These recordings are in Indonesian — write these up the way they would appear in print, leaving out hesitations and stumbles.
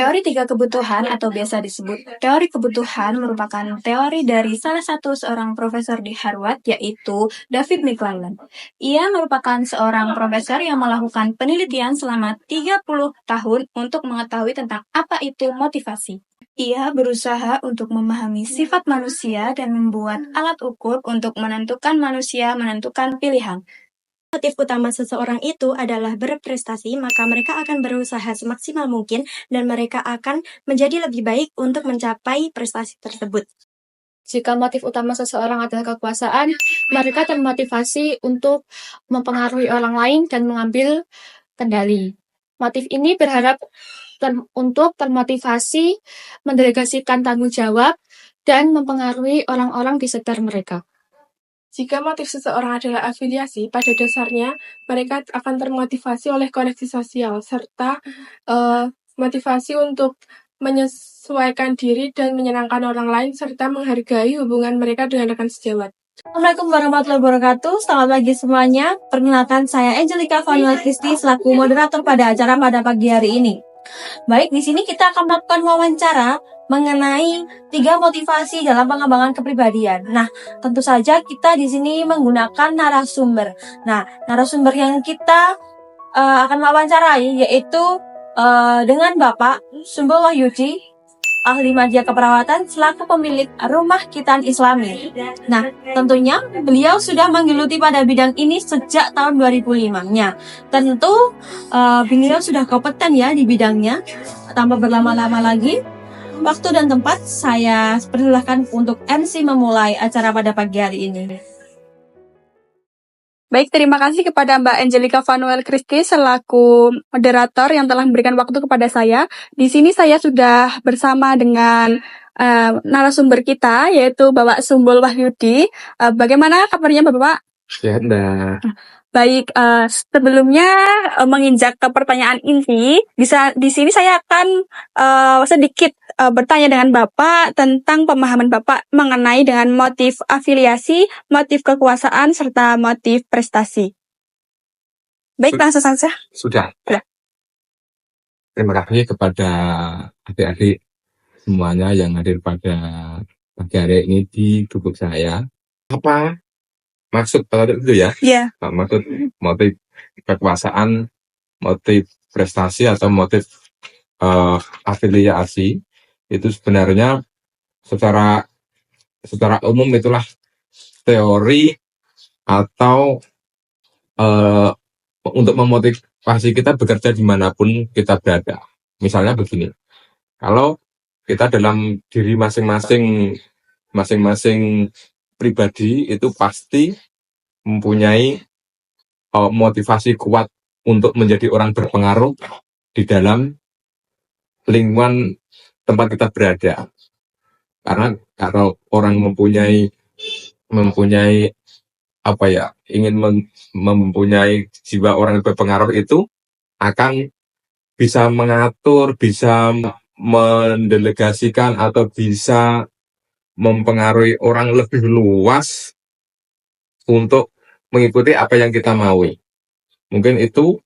Teori tiga kebutuhan atau biasa disebut teori kebutuhan merupakan teori dari salah satu seorang profesor di Harvard yaitu David McClelland. Ia merupakan seorang profesor yang melakukan penelitian selama 30 tahun untuk mengetahui tentang apa itu motivasi. Ia berusaha untuk memahami sifat manusia dan membuat alat ukur untuk menentukan manusia menentukan pilihan. Motif utama seseorang itu adalah berprestasi, maka mereka akan berusaha semaksimal mungkin dan mereka akan menjadi lebih baik untuk mencapai prestasi tersebut. Jika motif utama seseorang adalah kekuasaan, mereka termotivasi untuk mempengaruhi orang lain dan mengambil kendali. Motif ini berharap untuk termotivasi, mendelegasikan tanggung jawab, dan mempengaruhi orang-orang di sekitar mereka. Jika motif seseorang adalah afiliasi, pada dasarnya mereka akan termotivasi oleh koneksi sosial, serta motivasi untuk menyesuaikan diri dan menyenangkan orang lain, serta menghargai hubungan mereka dengan rekan sejawat. Assalamualaikum warahmatullahi wabarakatuh. Selamat pagi semuanya. Perkenalkan, saya Angelica Vanuel Kristi selaku moderator pada acara pada pagi hari ini. Baik, di sini kita akan melakukan wawancara mengenai 3 motivasi dalam pengembangan kepribadian. Nah, tentu saja kita di sini menggunakan narasumber. Nah, narasumber yang kita akan wawancarai yaitu dengan Bapak Sumbul Wahyudi, ahli media keperawatan selaku pemilik Rumah Khitan Islami. Nah, tentunya beliau sudah menggeluti pada bidang ini sejak tahun 2005-nya. Tentu beliau sudah kompeten ya di bidangnya. Tanpa berlama-lama lagi, waktu dan tempat saya persilahkan untuk MC memulai acara pada pagi hari ini. Baik, terima kasih kepada Mbak Angelica Vanuel Kristi selaku moderator yang telah memberikan waktu kepada saya. Di sini saya sudah bersama dengan narasumber kita, yaitu Bapak Sumbul Wahyudi. Bagaimana kabarnya Bapak? Sehat, Mbak. Baik, sebelumnya menginjak ke pertanyaan inti, di sini saya akan sedikit bertanya dengan Bapak tentang pemahaman Bapak mengenai dengan motif afiliasi, motif kekuasaan, serta motif prestasi. Baik, langsung saja. Sudah. Ya. Terima kasih kepada adik-adik semuanya yang hadir pada pagi hari ini di grup saya. Apa maksud pada itu ya? Iya. Maksud motif kekuasaan, motif prestasi atau motif afiliasi itu sebenarnya secara umum itulah teori atau untuk memotivasi kita bekerja dimanapun kita berada. Misalnya begini, kalau kita dalam diri masing-masing pribadi itu pasti mempunyai motivasi kuat untuk menjadi orang berpengaruh di dalam lingkungan tempat kita berada. Karena kalau orang mempunyai ingin mempunyai jiwa orang yang berpengaruh itu akan bisa mengatur, bisa mendelegasikan atau bisa mempengaruhi orang lebih luas untuk mengikuti apa yang kita maui. Mungkin itu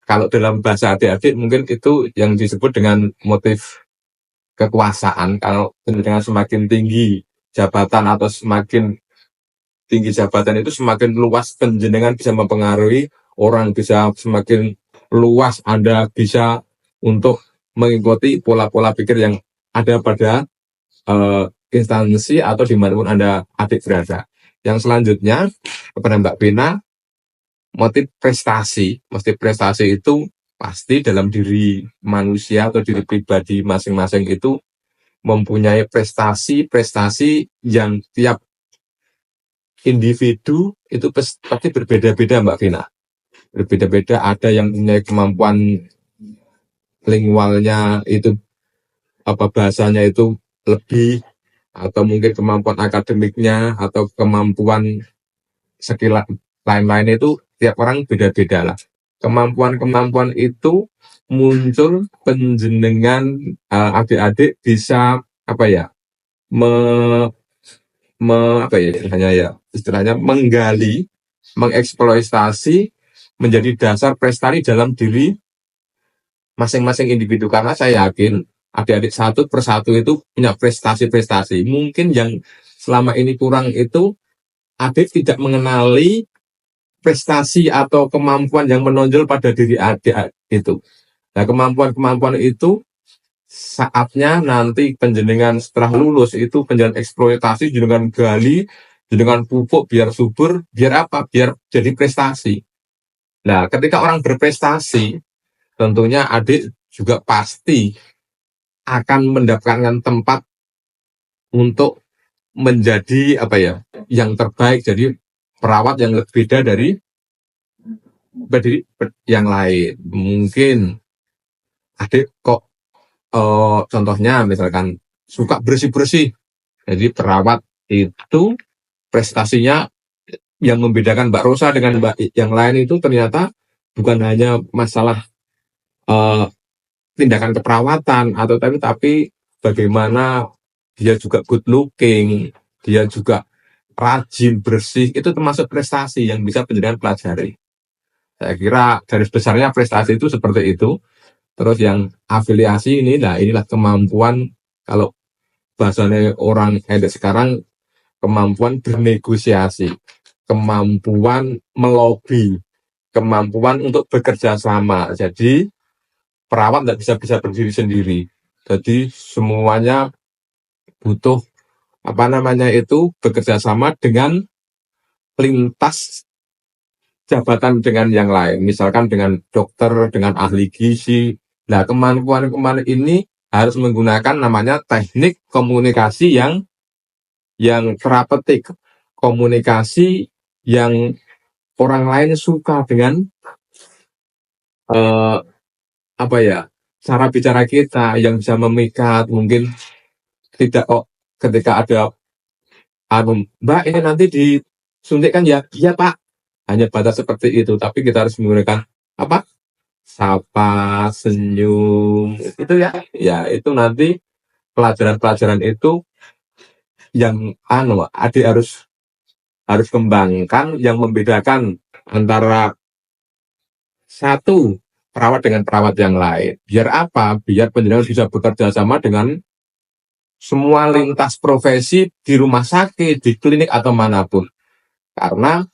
kalau dalam bahasa adik-adik mungkin itu yang disebut dengan motif kekuasaan. Kalau dengan semakin tinggi jabatan atau semakin tinggi jabatan itu semakin luas penjenengan bisa mempengaruhi orang, bisa semakin luas Anda bisa untuk mengikuti pola-pola pikir yang ada pada instansi atau dimanapun Anda adik berada. Yang selanjutnya kepada Mbak Vina, motif prestasi itu pasti dalam diri manusia atau diri pribadi masing-masing itu mempunyai prestasi yang tiap individu itu pasti berbeda-beda Mbak Vina. Berbeda-beda, ada yang punya kemampuan lingualnya itu bahasanya itu lebih, atau mungkin kemampuan akademiknya atau kemampuan skill lain-lain itu tiap orang beda-beda lah. Kemampuan itu muncul penjenengan adik-adik bisa istilahnya menggali, mengeksploitasi menjadi dasar prestasi dalam diri masing-masing individu, karena saya yakin adik-adik satu persatu itu punya prestasi-prestasi. Mungkin yang selama ini kurang itu adik tidak mengenali prestasi atau kemampuan yang menonjol pada diri adik itu. Nah, kemampuan-kemampuan itu saatnya nanti penjenengan setelah lulus itu penjenengan eksploitasi, jenengan gali, jenengan pupuk biar subur, biar apa? Biar jadi prestasi. Nah, ketika orang berprestasi, tentunya adik juga pasti akan mendapatkan tempat untuk menjadi apa ya, yang terbaik, jadi perawat yang berbeda dari yang lain. Mungkin adik kok contohnya misalkan suka bersih-bersih, jadi perawat itu prestasinya yang membedakan Mbak Rosa dengan Mbak yang lain itu ternyata bukan hanya masalah tindakan keperawatan atau tapi bagaimana dia juga good looking, dia juga rajin, bersih, itu termasuk prestasi yang bisa penjenengan pelajari. Saya kira garis besarnya prestasi itu seperti itu. Terus yang afiliasi ini, nah inilah kemampuan, kalau bahasanya orang edek sekarang, kemampuan bernegosiasi, kemampuan melobi, kemampuan untuk bekerja sama. Jadi perawat tidak bisa berdiri sendiri. Jadi semuanya butuh bekerja sama dengan lintas jabatan dengan yang lain. Misalkan dengan dokter, dengan ahli gizi. Nah, kemampuan ini harus menggunakan namanya teknik komunikasi yang terapeutik, komunikasi yang orang lain suka dengan cara bicara kita yang bisa memikat. Mungkin tidak ketika ada Mbak ini nanti disuntikkan ya, iya Pak, hanya batas seperti itu. Tapi kita harus menggunakan sapa, senyum, itu ya itu nanti pelajaran-pelajaran itu yang adik harus kembangkan, yang membedakan antara satu perawat dengan perawat yang lain. Biar apa? Biar penjenengan bisa bekerja sama dengan semua lintas profesi di rumah sakit, di klinik atau manapun. Karena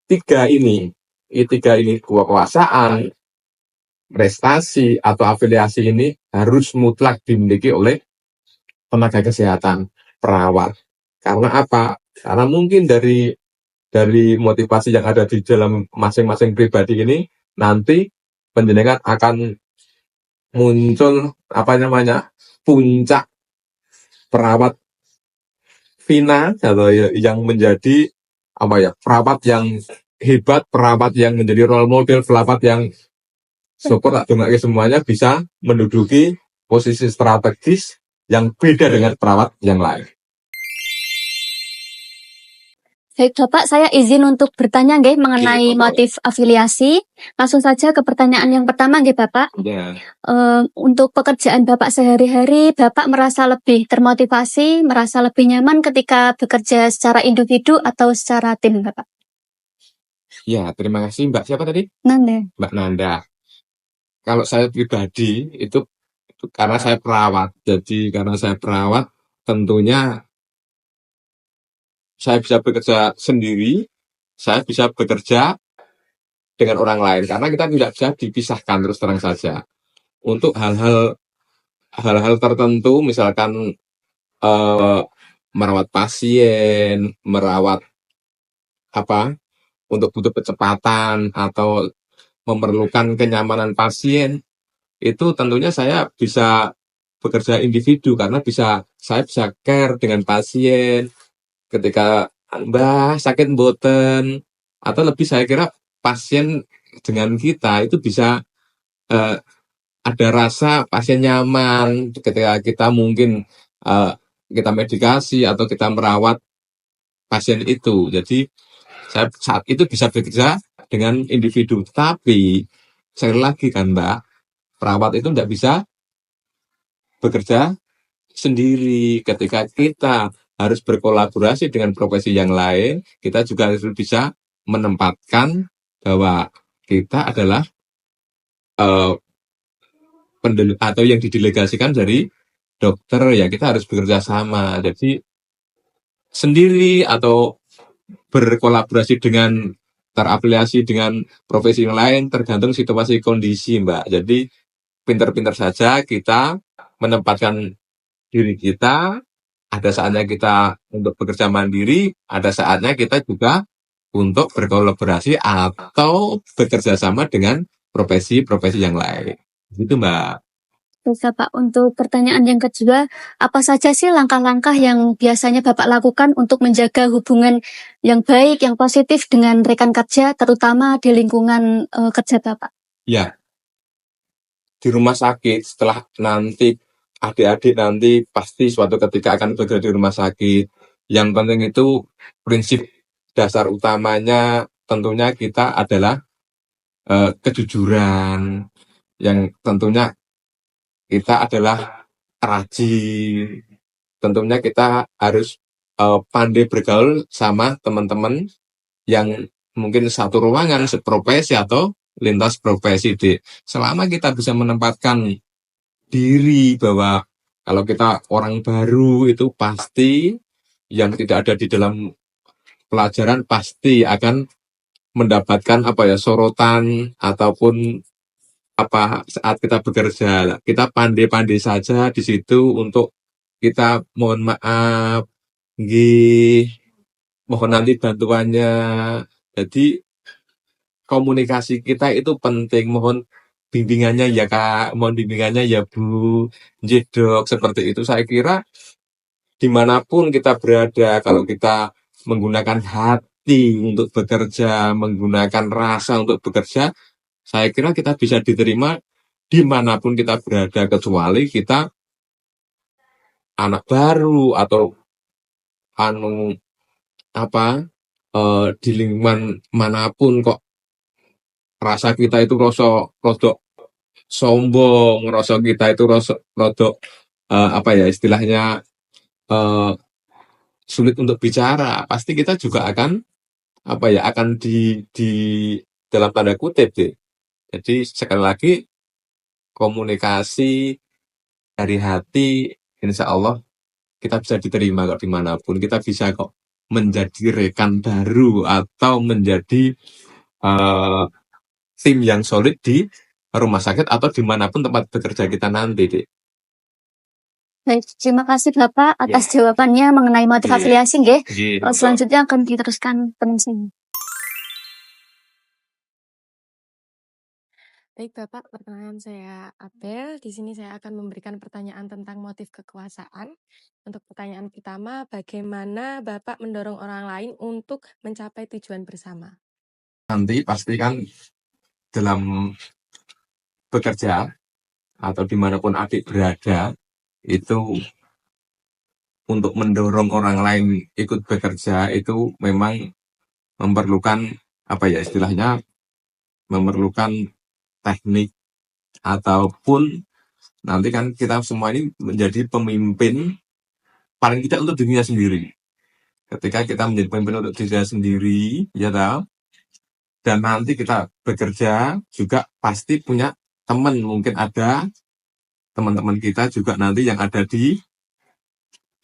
tiga ini kekuasaan, prestasi atau afiliasi ini harus mutlak dimiliki oleh tenaga kesehatan, perawat. Karena apa? Karena mungkin dari motivasi yang ada di dalam masing-masing pribadi ini, nanti penjenengan akan muncul puncak perawat Vina atau yang menjadi perawat yang hebat, perawat yang menjadi role model, perawat yang syukur semuanya bisa menduduki posisi strategis yang beda dengan perawat yang lain. Baik Bapak, saya izin untuk bertanya mengenai motif afiliasi. Langsung saja ke pertanyaan yang pertama Bapak. Ya. Untuk pekerjaan Bapak sehari-hari, Bapak merasa lebih termotivasi, merasa lebih nyaman ketika bekerja secara individu atau secara tim Bapak? Ya, terima kasih Mbak. Siapa tadi? Nanda. Mbak Nanda. Kalau saya pribadi itu karena saya perawat. Jadi karena saya perawat, tentunya saya bisa bekerja sendiri, saya bisa bekerja dengan orang lain, karena kita tidak bisa dipisahkan, terus terang saja. Untuk hal-hal tertentu, misalkan merawat pasien, merawat untuk butuh kecepatan atau memerlukan kenyamanan pasien, itu tentunya saya bisa bekerja individu, karena saya bisa care dengan pasien. Ketika Mbah sakit mboten, atau lebih saya kira pasien dengan kita itu bisa ada rasa pasien nyaman ketika kita mungkin kita medikasi atau kita merawat pasien itu. Jadi saya saat itu bisa bekerja dengan individu. Tapi sekali lagi kan Mbak, perawat itu tidak bisa bekerja sendiri. Ketika kita harus berkolaborasi dengan profesi yang lain, kita juga harus bisa menempatkan bahwa kita adalah atau yang didelegasikan dari dokter, ya kita harus bekerja sama. Jadi sendiri atau berkolaborasi dengan terafiliasi dengan profesi yang lain tergantung situasi kondisi, Mbak. Jadi pinter-pinter saja kita menempatkan diri kita. Ada saatnya kita untuk bekerja mandiri, ada saatnya kita juga untuk berkolaborasi atau bekerja sama dengan profesi-profesi yang lain. Gitu, Mbak. Bisa Pak, untuk pertanyaan yang kedua, apa saja sih langkah-langkah yang biasanya Bapak lakukan untuk menjaga hubungan yang baik, yang positif dengan rekan kerja, terutama di lingkungan kerja Bapak? Ya, di rumah sakit setelah nanti adik-adik nanti pasti suatu ketika akan bekerja di rumah sakit. Yang penting itu prinsip dasar utamanya tentunya kita adalah kejujuran, yang tentunya kita adalah rajin. Tentunya kita harus pandai bergaul sama teman-teman yang mungkin satu ruangan, seprofesi atau lintas profesi, Dek. Selama kita bisa menempatkan diri bahwa kalau kita orang baru itu pasti yang tidak ada di dalam pelajaran pasti akan mendapatkan sorotan ataupun saat kita bekerja. Kita pandai-pandai saja di situ untuk kita mohon maaf, nggih, mohon nanti bantuannya. Jadi komunikasi kita itu penting. Mohon bimbingannya ya Kak, mohon bimbingannya ya Bu, nggih Dok, seperti itu. Saya kira dimanapun kita berada, kalau kita menggunakan hati untuk bekerja, menggunakan rasa untuk bekerja, saya kira kita bisa diterima dimanapun kita berada, kecuali kita anak baru atau di lingkungan manapun kok rasa kita itu rodok sombong, rasa kita itu rodok istilahnya sulit untuk bicara, pasti kita juga akan akan di dalam tanda kutip deh. Jadi sekali lagi komunikasi dari hati, insya Allah kita bisa diterima kok dimanapun. Kita bisa kok menjadi rekan baru atau menjadi tim yang solid di rumah sakit atau dimanapun tempat bekerja kita nanti, Dek. Baik, terima kasih Bapak atas jawabannya mengenai motif afiliasi, nggih. Selanjutnya akan diteruskan penulisnya. Baik Bapak, perkenalkan saya Abel. Di sini saya akan memberikan pertanyaan tentang motif kekuasaan. Untuk pertanyaan pertama, bagaimana Bapak mendorong orang lain untuk mencapai tujuan bersama? Nanti pastikan dalam bekerja atau dimanapun adik berada, itu untuk mendorong orang lain ikut bekerja itu memang memerlukan istilahnya memerlukan teknik, ataupun nanti kan kita semua ini menjadi pemimpin paling tidak untuk dirinya sendiri. Ketika kita menjadi pemimpin untuk dirinya sendiri, ya tahu, dan nanti kita bekerja juga pasti punya teman, mungkin ada teman-teman kita juga nanti yang ada di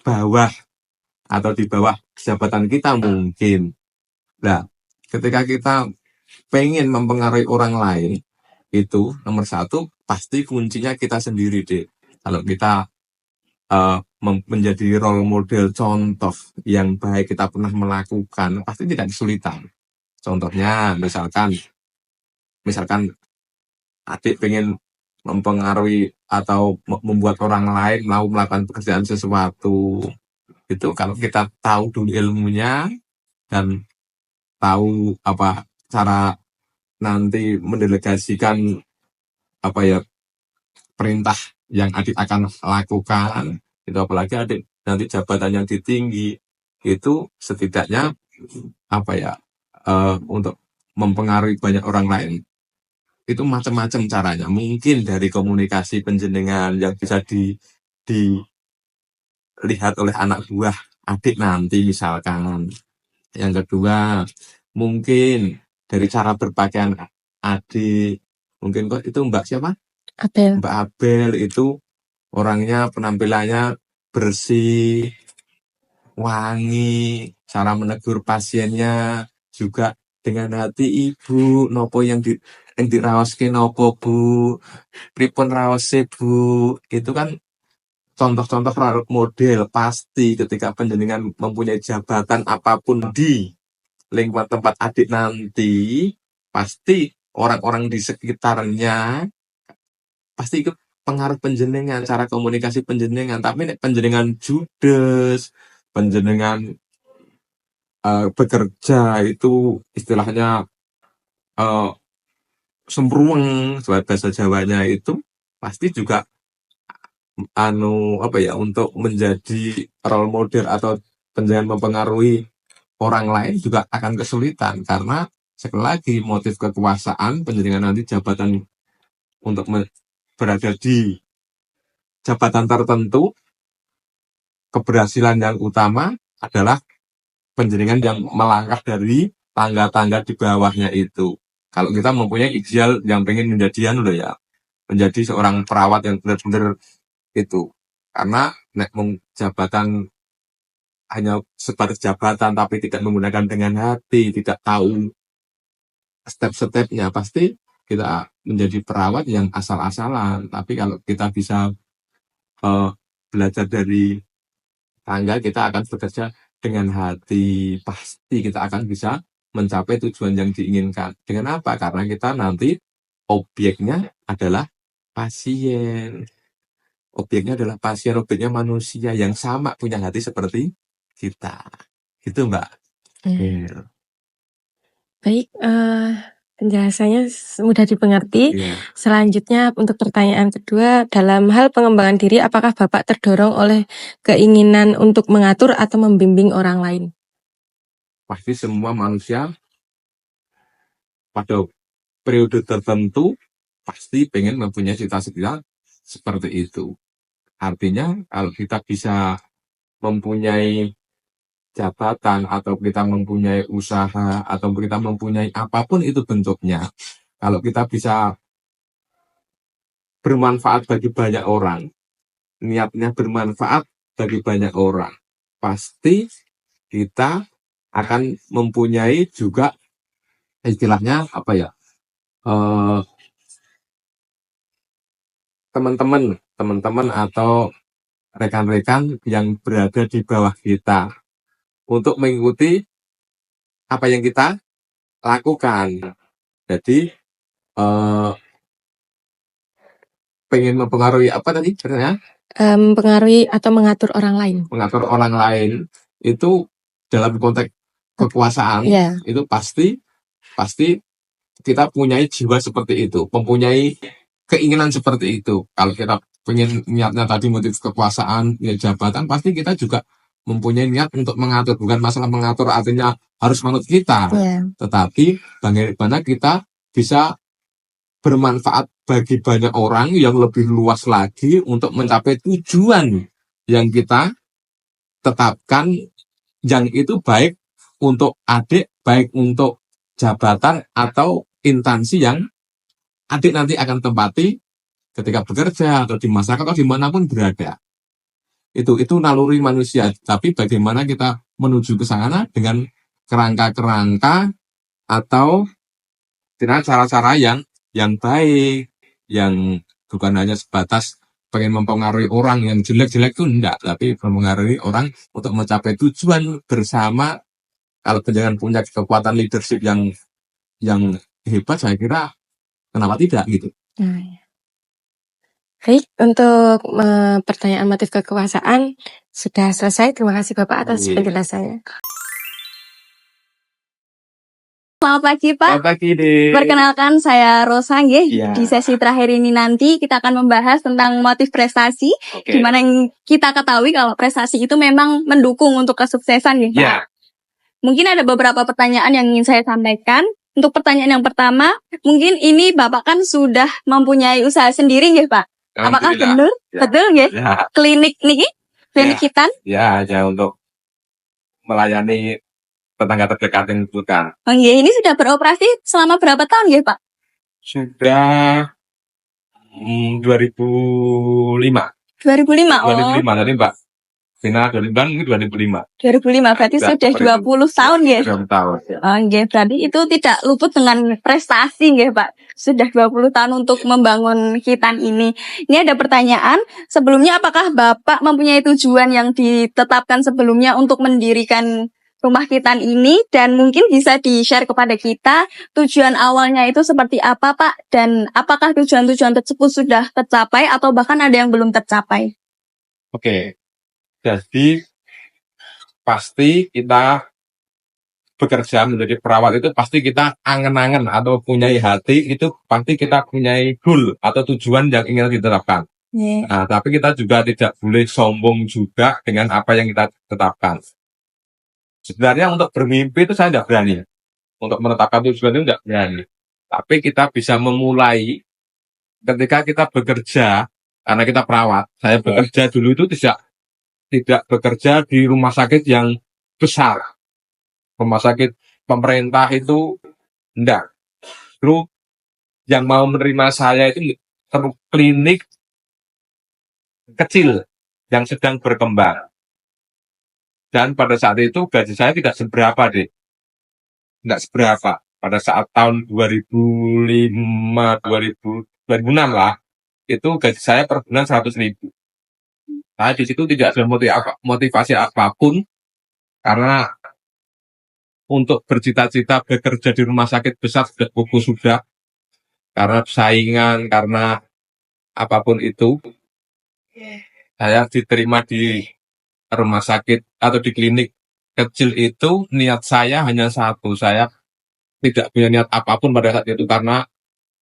bawah atau di bawah jabatan kita mungkin. Nah, ketika kita pengen mempengaruhi orang lain, itu nomor satu pasti kuncinya kita sendiri, Dek. Kalau kita menjadi role model, contoh yang baik kita pernah melakukan, pasti tidak kesulitan. Contohnya misalkan adik pengen mempengaruhi atau membuat orang lain mau melakukan pekerjaan sesuatu, itu kalau kita tahu dulu ilmunya dan tahu cara nanti mendelegasikan perintah yang adik akan lakukan, itu apalagi adik nanti jabatan yang tinggi, itu setidaknya untuk mempengaruhi banyak orang lain itu macam-macam caranya. Mungkin dari komunikasi penjenengan yang bisa dilihat oleh anak buah adik nanti misalkan. Yang kedua, mungkin dari cara berpakaian adik, mungkin kok itu Mbak siapa? Abel. Mbak Abel itu orangnya penampilannya bersih, wangi, cara menegur pasiennya juga dengan hati ibu, nopo yang diraoske nopo bu, pripun raose bu, itu kan contoh-contoh role model. Pasti ketika panjenengan mempunyai jabatan apapun di lingkungan tempat adik nanti, pasti orang-orang di sekitarnya pasti ikut pengaruh panjenengan, cara komunikasi panjenengan. Tapi nek panjenengan judes, panjenengan bekerja itu istilahnya sembrueng, buat bahasa Jawanya itu pasti juga untuk menjadi role model atau panjenengan mempengaruhi orang lain juga akan kesulitan, karena sekali lagi motif kekuasaan panjenengan nanti jabatan untuk berada di jabatan tertentu, keberhasilan yang utama adalah panjenengan yang melangkah dari tangga-tangga di bawahnya itu. Kalau kita mempunyai ideal yang pengen menjadi menjadi seorang perawat yang benar-benar itu, karena nek jabatan hanya sebatas jabatan tapi tidak menggunakan dengan hati, tidak tahu step-stepnya, pasti kita menjadi perawat yang asal-asalan. Tapi kalau kita bisa belajar dari tangga, kita akan bekerja dengan hati, pasti kita akan bisa mencapai tujuan yang diinginkan. Dengan apa? Karena kita nanti objeknya adalah pasien. Objeknya adalah pasien, objeknya manusia yang sama punya hati seperti kita. Gitu, Mbak. Baik, penjelasannya mudah dimengerti. Iya. Selanjutnya untuk pertanyaan kedua, dalam hal pengembangan diri, apakah Bapak terdorong oleh keinginan untuk mengatur atau membimbing orang lain? Pasti semua manusia pada periode tertentu pasti pengen mempunyai cita-cita seperti itu. Artinya kalau kita bisa mempunyai jabatan atau kita mempunyai usaha atau kita mempunyai apapun itu bentuknya, kalau kita bisa bermanfaat bagi banyak orang, niatnya bermanfaat bagi banyak orang, pasti kita akan mempunyai juga istilahnya teman-teman atau rekan-rekan yang berada di bawah kita untuk mengikuti apa yang kita lakukan. Jadi pengen mempengaruhi apa tadi sebenarnya? Mempengaruhi atau mengatur orang lain. Mengatur orang lain itu dalam konteks kekuasaan, itu pasti kita punyai jiwa seperti itu, mempunyai keinginan seperti itu. Kalau kita pengen niatnya tadi motif kekuasaan, jabatan, pasti kita juga mempunyai niat untuk mengatur. Bukan masalah mengatur artinya harus menurut kita, tetapi bagaimana kita bisa bermanfaat bagi banyak orang yang lebih luas lagi untuk mencapai tujuan yang kita tetapkan, yang itu baik untuk adik, baik untuk jabatan atau instansi yang adik nanti akan tempati ketika bekerja atau di masyarakat atau dimanapun berada. Itu naluri manusia. Tapi bagaimana kita menuju ke sana dengan kerangka-kerangka atau dengan cara-cara yang baik, yang bukan hanya sebatas pengen mempengaruhi orang yang jelek-jelek itu enggak, tapi mempengaruhi orang untuk mencapai tujuan bersama. Kalau panjenengan punya kekuatan leadership yang hebat, saya kira kenapa tidak gitu. Baik, untuk pertanyaan motif kekuasaan sudah selesai. Terima kasih Bapak atas penjelasannya. Selamat pagi Pak. Selamat pagi, Dek. Perkenalkan saya Rosa nggih. Iya. Di sesi terakhir ini nanti kita akan membahas tentang motif prestasi. Oke. Gimana yang kita ketahui kalau prestasi itu memang mendukung untuk kesuksesan nggih Pak. Iya. Mungkin ada beberapa pertanyaan yang ingin saya sampaikan. Untuk pertanyaan yang pertama, mungkin ini Bapak kan sudah mempunyai usaha sendiri nggih Pak? Apakah benar? Ya. Betul nggih? Ya. Klinik niki? Klinik Hitan? Ya, hanya untuk melayani tetangga terdekat yang bukan. Oh iya, ini sudah beroperasi selama berapa tahun nggih Pak? Sudah 2005. 2005. Oh, 2005 tadi Mbak Vina 2005. 2005 berarti Sudah sudah 20 tahun ya. 20 tahun. Oh, nggih, berarti itu tidak luput dengan prestasi nggih, Pak. Sudah 20 tahun untuk membangun Khitan ini. Ini ada pertanyaan, sebelumnya apakah Bapak mempunyai tujuan yang ditetapkan sebelumnya untuk mendirikan rumah Khitan ini, dan mungkin bisa di-share kepada kita tujuan awalnya itu seperti apa, Pak, dan apakah tujuan-tujuan tersebut sudah tercapai atau bahkan ada yang belum tercapai? Oke. Jadi pasti kita bekerja menjadi perawat itu pasti kita angen-angen atau punya hati, itu pasti kita punya goal atau tujuan yang ingin diterapkan. Yeah. Nah, tapi kita juga tidak boleh sombong juga dengan apa yang kita tetapkan. Sebenarnya untuk bermimpi itu saya tidak berani. Untuk menetapkan tujuan itu tidak berani. Tapi kita bisa memulai ketika kita bekerja, karena kita perawat. Saya bekerja dulu itu tidak bekerja di rumah sakit yang besar. Rumah sakit pemerintah itu enggak. Terus yang mau menerima saya itu klinik kecil yang sedang berkembang. Dan pada saat itu gaji saya tidak seberapa deh. Tidak seberapa. Pada saat tahun 2005, 2006 lah, itu gaji saya per bulan 100.000. Saya di situ tidak ada motivasi apapun, karena untuk bercita-cita bekerja di rumah sakit besar sudah, karena saingan, karena apapun itu, saya diterima di rumah sakit atau di klinik kecil itu. Niat saya hanya satu, saya tidak punya niat apapun pada saat itu, karena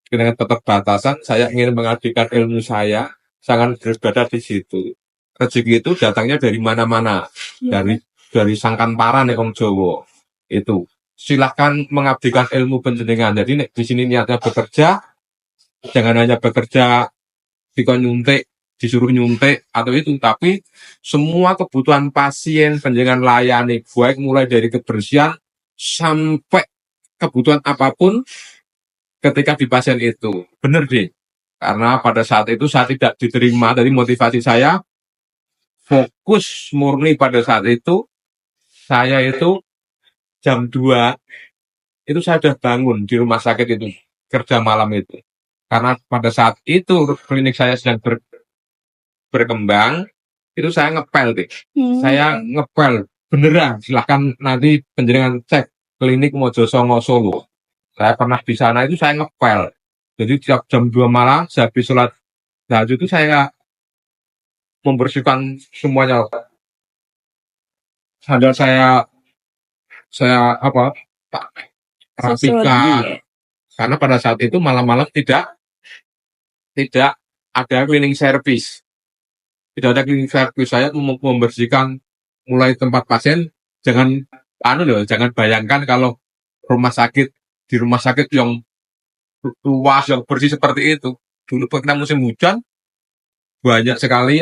dengan keterbatasan saya ingin mengabdikan ilmu saya, sangat beribadah di situ. Rezeki itu datangnya dari mana-mana, dari sangkan para nek wong Jawa. Itu silahkan mengabdikan ilmu panjenengan. Jadi di sini niatnya bekerja, jangan hanya bekerja dikon nyuntik, disuruh nyuntik atau itu, tapi semua kebutuhan pasien panjenengan layani, baik mulai dari kebersihan sampai kebutuhan apapun ketika di pasien itu. Bener deh, karena pada saat itu saya tidak diterima. Dari motivasi saya fokus murni pada saat itu, saya itu jam 2 itu saya sudah bangun di rumah sakit itu, kerja malam itu. Karena pada saat itu klinik saya sedang berkembang, itu saya ngepel deh. Saya ngepel beneran, silahkan nanti panjenengan cek klinik Mojosongo Solo. Saya pernah di sana itu saya ngepel. Jadi tiap jam 2 malam sehabis sholat tahajud itu saya membersihkan semuanya. Sandal saya rapikan. Karena pada saat itu malam-malam tidak ada cleaning service. Tidak ada cleaning service. Saya membersihkan mulai tempat pasien. Jangan bayangkan kalau di rumah sakit yang luas, yang bersih seperti itu. Dulu pernah musim hujan, banyak sekali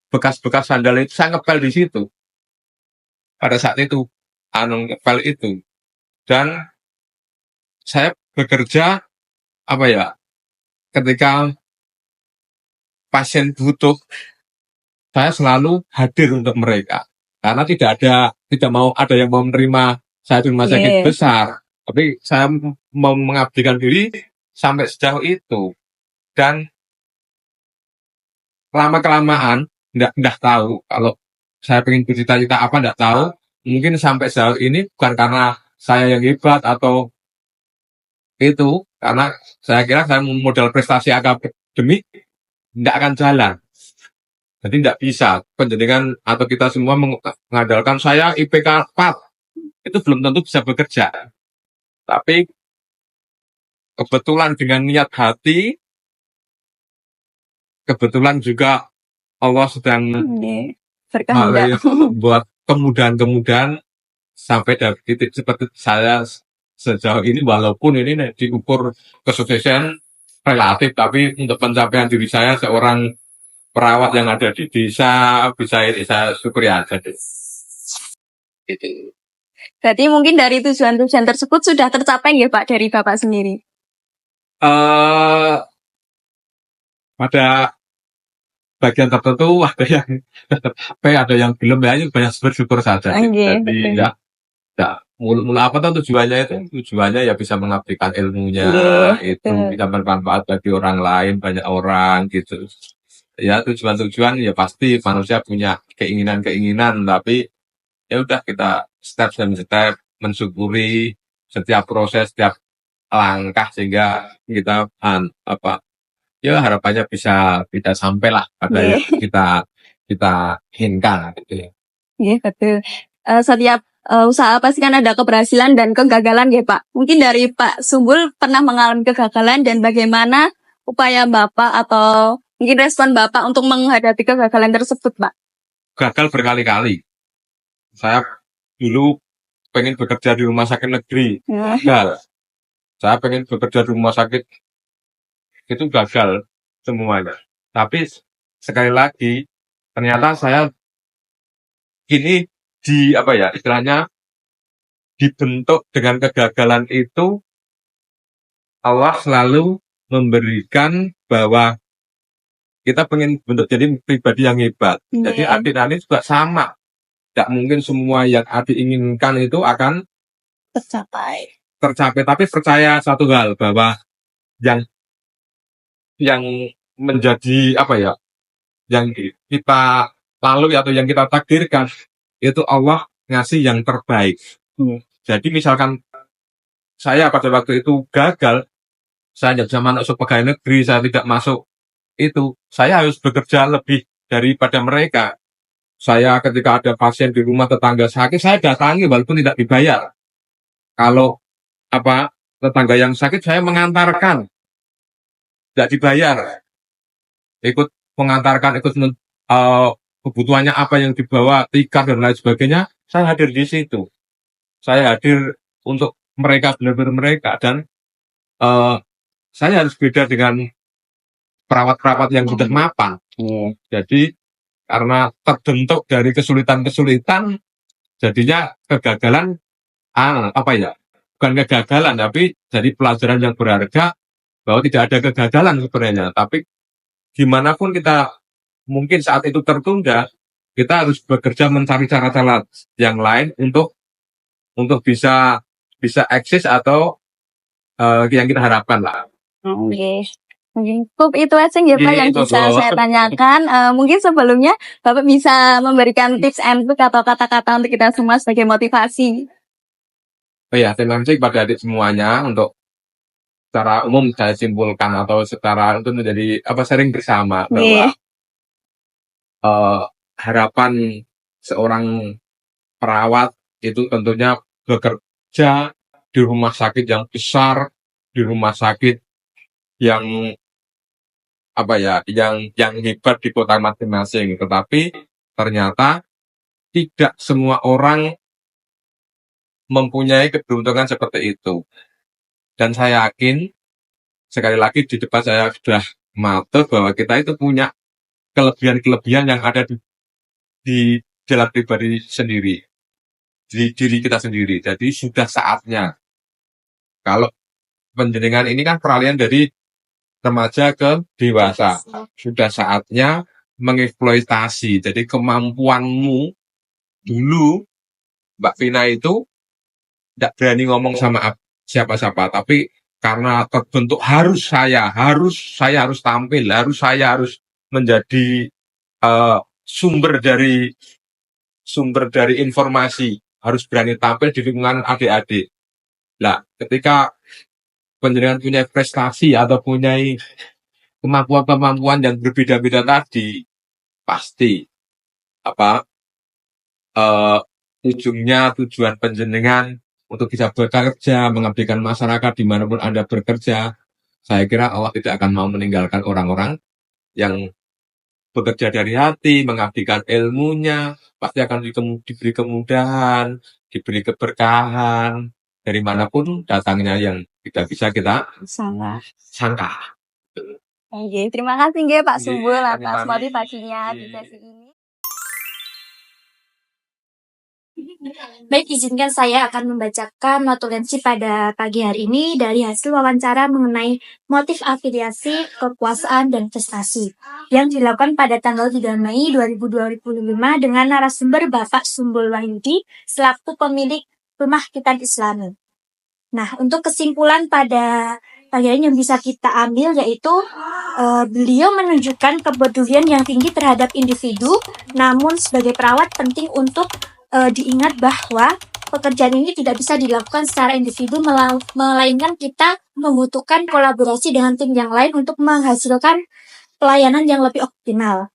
bekas-bekas sandal itu saya ngepel di situ. Pada saat itu ngepel itu. Dan saya bekerja ketika pasien butuh, saya selalu hadir untuk mereka. Karena tidak mau ada yang mau menerima saya di rumah sakit besar. Tapi saya mau mengabdikan diri sampai sejauh itu. Dan lama-kelamaan, enggak tahu kalau saya pengen bercita-cita apa, enggak tahu. Mungkin sampai sejauh ini bukan karena saya yang hebat atau itu, karena saya kira saya modal prestasi akademik enggak akan jalan. Jadi enggak bisa panjenengan atau kita semua mengandalkan saya IPK 4. Itu belum tentu bisa bekerja. Tapi kebetulan dengan niat hati, kebetulan juga Allah sedang buat kemudahan-kemudahan sampai dari titik seperti saya sejauh ini, walaupun ini diukur kesuksesan relatif, tapi untuk pencapaian diri saya seorang perawat yang ada di desa, ini saya syukuri aja deh. Gitu. Berarti mungkin dari tujuan-tujuan tersebut sudah tercapai ya Pak dari Bapak sendiri? pada bagian tertentu ada yang capek, ada yang belum, ya itu banyak bersyukur saja. Oke, Jadi betul. ya mula apa tuh tujuannya itu? Tujuannya ya bisa mengabdikan ilmunya, Iya, itu betul. bisa bermanfaat bagi orang lain, banyak orang gitu. Ya tujuan-tujuan ya pasti manusia punya keinginan-keinginan, tapi ya udah kita step demi step mensyukuri setiap proses, setiap langkah sehingga kita ya harapannya bisa sampailah pada Iya, yang kita inginkan gitu ya. iya, betul. Setiap usaha pasti kan ada keberhasilan dan kegagalan ya Pak. Mungkin dari Pak Sumbul pernah mengalami kegagalan dan bagaimana upaya Bapak atau mungkin respon Bapak untuk menghadapi kegagalan tersebut Pak? Gagal berkali-kali. Saya dulu pengen bekerja di rumah sakit negeri, Ya. gagal. Saya pengen bekerja di rumah sakit, itu gagal semuanya. Tapi sekali lagi, ternyata saya ini istilahnya dibentuk dengan kegagalan itu. Allah selalu memberikan bahwa kita pengen bentuk jadi pribadi yang hebat. Jadi Iya. adik ini juga sama. Tidak mungkin semua yang adik inginkan itu akan Tercapai. tercapai. Tapi percaya satu hal, bahwa yang menjadi yang kita lalui atau yang kita takdirkan, itu Allah ngasih yang terbaik. Jadi misalkan saya pada waktu itu gagal, saya tidak bisa masuk pegawai negeri, saya tidak masuk itu, saya harus bekerja lebih daripada mereka. Saya ketika ada pasien di rumah tetangga sakit, saya datangi walaupun tidak dibayar. Kalau tetangga yang sakit, saya mengantarkan, tidak dibayar. Ikut mengantarkan, ikut kebutuhannya apa yang dibawa, tikar dan lain sebagainya, saya hadir di situ. Saya hadir untuk mereka, benar-benar mereka, dan saya harus beda dengan perawat-perawat yang sudah mapan. Jadi karena terbentuk dari kesulitan-kesulitan, jadinya kegagalan, bukan kegagalan, tapi jadi pelajaran yang berharga, bahwa tidak ada kegagalan sebenarnya. Tapi gimana pun kita mungkin saat itu tertunda, kita harus bekerja mencari cara-cara yang lain untuk bisa eksis atau yang kita harapkan lah. Oke. Cukup itu aja ya Pak yang Gitu, bisa Bro. saya tanyakan. Mungkin sebelumnya Bapak bisa memberikan tips and trick atau kata-kata untuk kita semua sebagai motivasi. Oh ya, terima kasih kepada adik semuanya. Untuk secara umum saya simpulkan atau secara untuk menjadi sharing bersama, bahwa harapan seorang perawat itu tentunya bekerja di rumah sakit yang besar, di rumah sakit yang yang hebat di kota masing-masing. Tetapi ternyata tidak semua orang mempunyai keberuntungan seperti itu. Dan saya yakin, sekali lagi di depan saya sudah matur, bahwa kita itu punya kelebihan-kelebihan yang ada di dalam pribadi sendiri, di diri kita sendiri. Jadi sudah saatnya, kalau penjenengan ini kan peralihan dari remaja ke dewasa, sudah saatnya mengeksploitasi. Jadi kemampuanmu dulu, Mbak Vina itu tidak berani ngomong sama siapa-siapa, tapi karena terbentuk saya harus tampil, saya harus menjadi sumber dari informasi, harus berani tampil di lingkungan adik-adik. Nah, ketika penjenengan punya prestasi atau punya kemampuan-kemampuan yang berbeda-beda tadi, pasti tujuan penjenengan untuk bisa bekerja, mengabdikan masyarakat dimanapun Anda bekerja. Saya kira Allah tidak akan mau meninggalkan orang-orang yang bekerja dari hati, mengabdikan ilmunya, pasti akan diberi kemudahan, diberi keberkahan, dari manapun datangnya yang tidak bisa kita sangka. Oke, terima kasih nggih Pak Sumbul atas kami pamit. motivasinya di sesi ini. Baik, izinkan saya akan membacakan notulensi pada pagi hari ini dari hasil wawancara mengenai motif afiliasi, kekuasaan, dan prestasi yang dilakukan pada tanggal 3 Mei 2025 dengan narasumber Bapak Sumbul Wahyudi selaku pemilik Rumah Khitan Islami. Nah, untuk kesimpulan pada pagi hari ini yang bisa kita ambil yaitu beliau menunjukkan kepedulian yang tinggi terhadap individu, namun sebagai perawat penting untuk diingat bahwa pekerjaan ini tidak bisa dilakukan secara individu, melainkan kita membutuhkan kolaborasi dengan tim yang lain untuk menghasilkan pelayanan yang lebih optimal.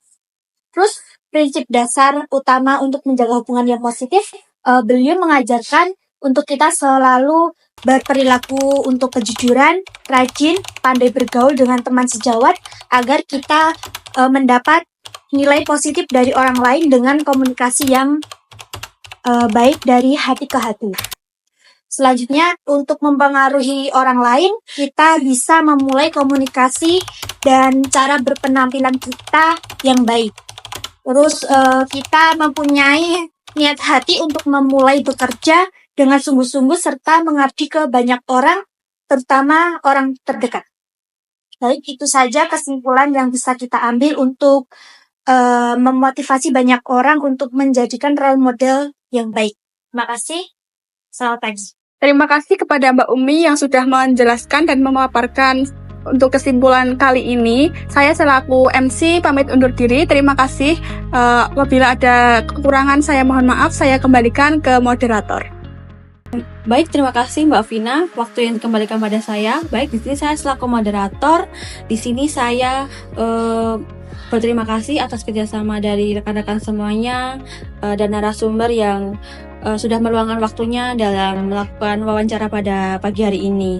Terus, prinsip dasar utama untuk menjaga hubungan yang positif, beliau mengajarkan untuk kita selalu berperilaku untuk kejujuran, rajin, pandai bergaul dengan teman sejawat, agar kita mendapat nilai positif dari orang lain dengan komunikasi yang baik dari hati ke hati. Selanjutnya, untuk mempengaruhi orang lain, kita bisa memulai komunikasi dan cara berpenampilan kita yang baik. Terus kita mempunyai niat hati untuk memulai bekerja dengan sungguh-sungguh serta mengabdi ke banyak orang, terutama orang terdekat. Baik, itu saja kesimpulan yang bisa kita ambil untuk memotivasi banyak orang untuk menjadikan role model yang baik. Terima kasih. Selamat pagi. Terima kasih kepada Mbak Umi yang sudah menjelaskan dan memaparkan untuk kesimpulan kali ini. Saya selaku MC pamit undur diri. Terima kasih. Apabila ada kekurangan saya mohon maaf. Saya kembalikan ke moderator. Baik, terima kasih Mbak Vina. Waktu yang dikembalikan pada saya. Baik, di sini saya selaku moderator. Di sini saya berterima kasih atas kerjasama dari rekan-rekan semuanya dan narasumber yang sudah meluangkan waktunya dalam melakukan wawancara pada pagi hari ini.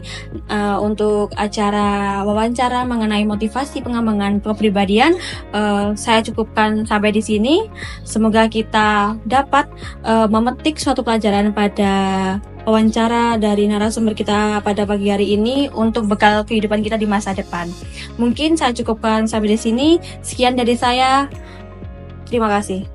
Untuk acara wawancara mengenai motivasi pengembangan kepribadian, saya cukupkan sampai di sini. Semoga kita dapat memetik suatu pelajaran pada wawancara dari narasumber kita pada pagi hari ini untuk bekal kehidupan kita di masa depan. Mungkin saya cukupkan sampai di sini. Sekian dari saya. Terima kasih.